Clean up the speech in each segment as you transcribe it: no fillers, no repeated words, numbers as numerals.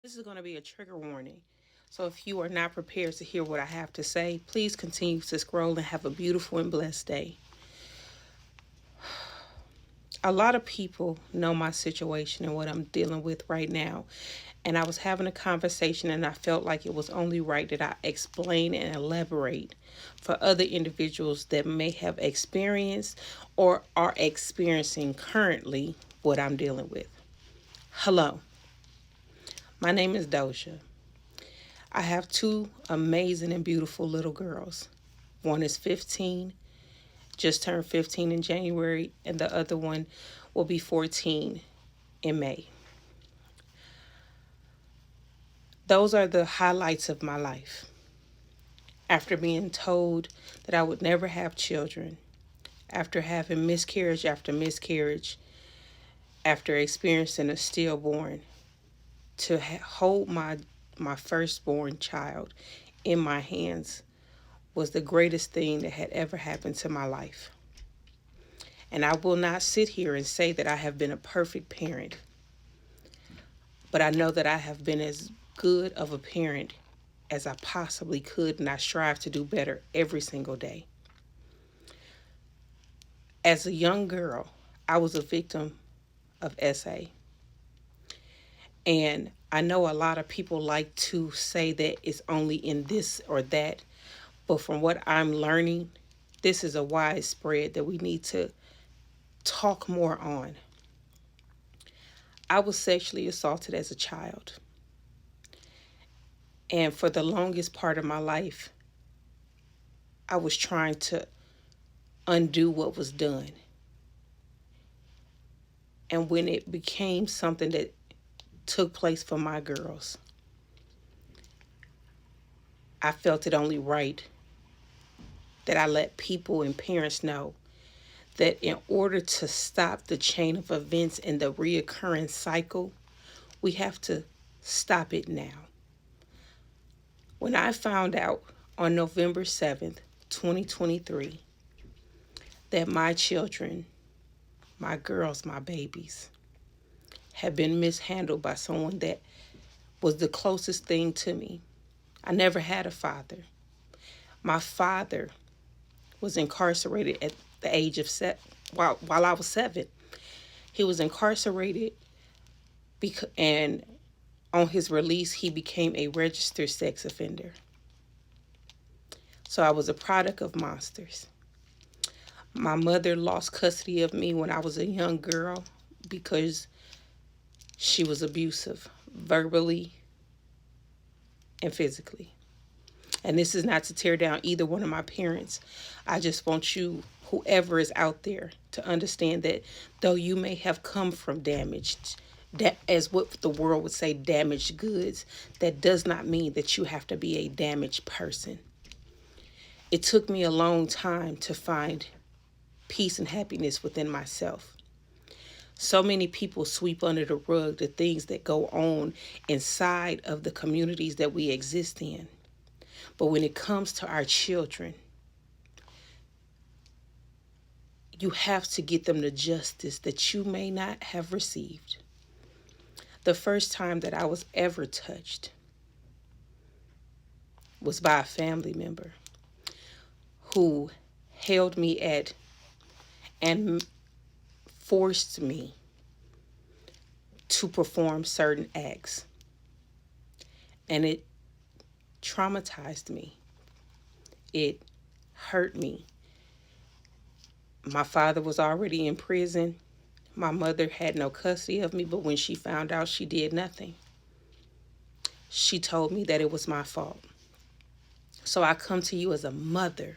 This is going to be a trigger warning. So if you are not prepared to hear what I have to say, please continue to scroll and have a beautiful and blessed day. A lot of people know my situation and what I'm dealing with right now. And I was having a conversation and I felt like it was only right that I explain and elaborate for other individuals that may have experienced or are experiencing currently what I'm dealing with. Hello, my name is Doja. I have two amazing and beautiful little girls. One is 15, just turned 15 in January, and the other one will be 14 in May. Those are the highlights of my life. After being told that I would never have children, after having miscarriage after miscarriage, after experiencing a stillborn, to hold my firstborn child in my hands was the greatest thing that had ever happened to my life. And I will not sit here and say that I have been a perfect parent, but I know that I have been as good of a parent as I possibly could, and I strive to do better every single day. As a young girl, I was a victim of SA. And I know a lot of people like to say that it's only in this or that, but from what I'm learning, this is a widespread that we need to talk more on. I was sexually assaulted as a child. And for the longest part of my life, I was trying to undo what was done. And when it became something that took place for my girls, I felt it only right that I let people and parents know that in order to stop the chain of events and the reoccurring cycle, we have to stop it now. When I found out on November 7th, 2023, that my children, my girls, my babies, had been mishandled by someone that was the closest thing to me. I never had a father. My father was incarcerated at the age of while I was 7. He was incarcerated and on his release, he became a registered sex offender. So I was a product of monsters. My mother lost custody of me when I was a young girl because she was abusive, verbally and physically. And this is not to tear down either one of my parents. I just want you, whoever is out there, to understand that though you may have come from damaged, as what the world would say, damaged goods, that does not mean that you have to be a damaged person. It took me a long time to find peace and happiness within myself. So many people sweep under the rug the things that go on inside of the communities that we exist in. But when it comes to our children, you have to get them the justice that you may not have received. The first time that I was ever touched was by a family member who held me at and forced me to perform certain acts. And it traumatized me. It hurt me. My father was already in prison. My mother had no custody of me, but when she found out, she did nothing. She told me that it was my fault. So I come to you as a mother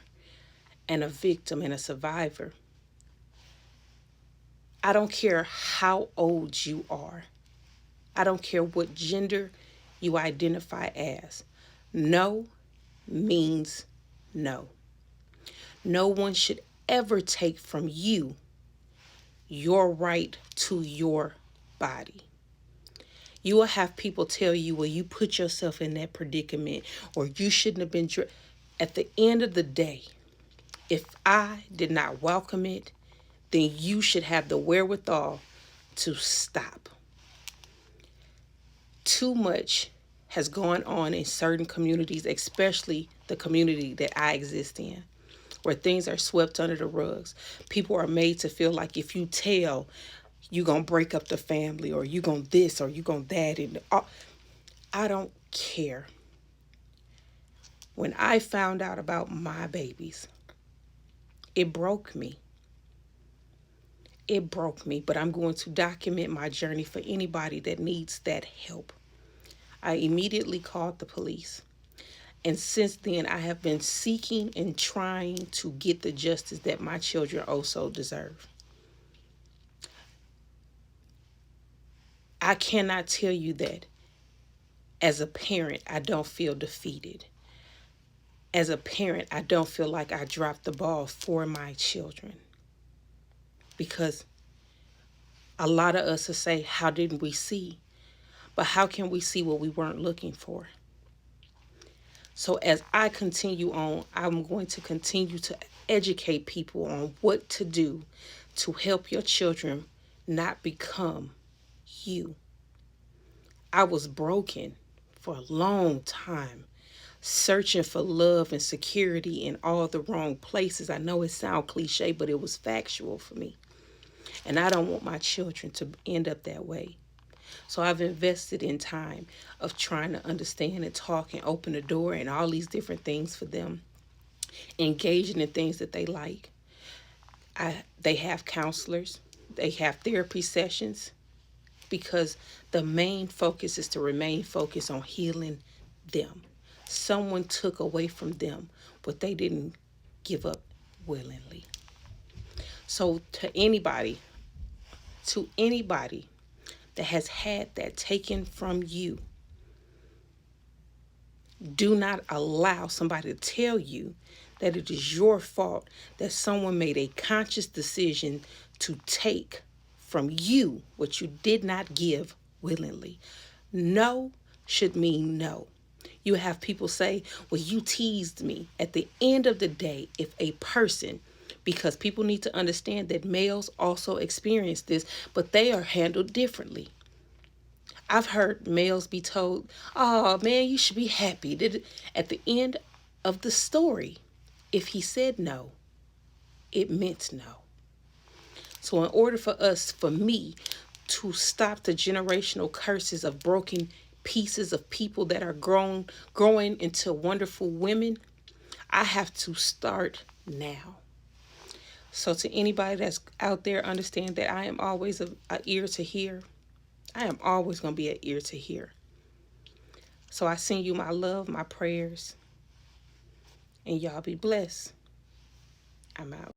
and a victim and a survivor. I don't care how old you are. I don't care what gender you identify as. No means no. No one should ever take from you your right to your body. You will have people tell you, well, you put yourself in that predicament or you shouldn't have been. At the end of the day, if I did not welcome it, then you should have the wherewithal to stop. Too much has gone on in certain communities, especially the community that I exist in, where things are swept under the rugs. People are made to feel like if you tell, you gonna break up the family, or you gonna this, or you gonna that, and I don't care. When I found out about my babies, it broke me. It broke me, but I'm going to document my journey for anybody that needs that help. I immediately called the police. And since then, I have been seeking and trying to get the justice that my children also deserve. I cannot tell you that as a parent, I don't feel defeated. As a parent, I don't feel like I dropped the ball for my children. Because a lot of us will say, how didn't we see? But how can we see what we weren't looking for? So as I continue on, I'm going to continue to educate people on what to do to help your children not become you. I was broken for a long time, searching for love and security in all the wrong places. I know it sounds cliche, but it was factual for me. And I don't want my children to end up that way. So I've invested in time of trying to understand and talk and open the door and all these different things for them, engaging in things that they like. They have counselors, they have therapy sessions, because the main focus is to remain focused on healing them. Someone took away from them what they didn't give up willingly. So to anybody that has had that taken from you, do not allow somebody to tell you that it is your fault that someone made a conscious decision to take from you what you did not give willingly. No should mean no. You have people say, well, you teased me. At the end of the day, if a person, because people need to understand that males also experience this, but they are handled differently. I've heard males be told, oh man, you should be happy. At the end of the story, if he said no, it meant no. So in order for me to stop the generational curses of broken pieces of people that are growing into wonderful women, I have to start now. So to anybody that's out there, understand that I am always an ear to hear. I am always going to be an ear to hear. So I send you my love, my prayers, and y'all be blessed. I'm out.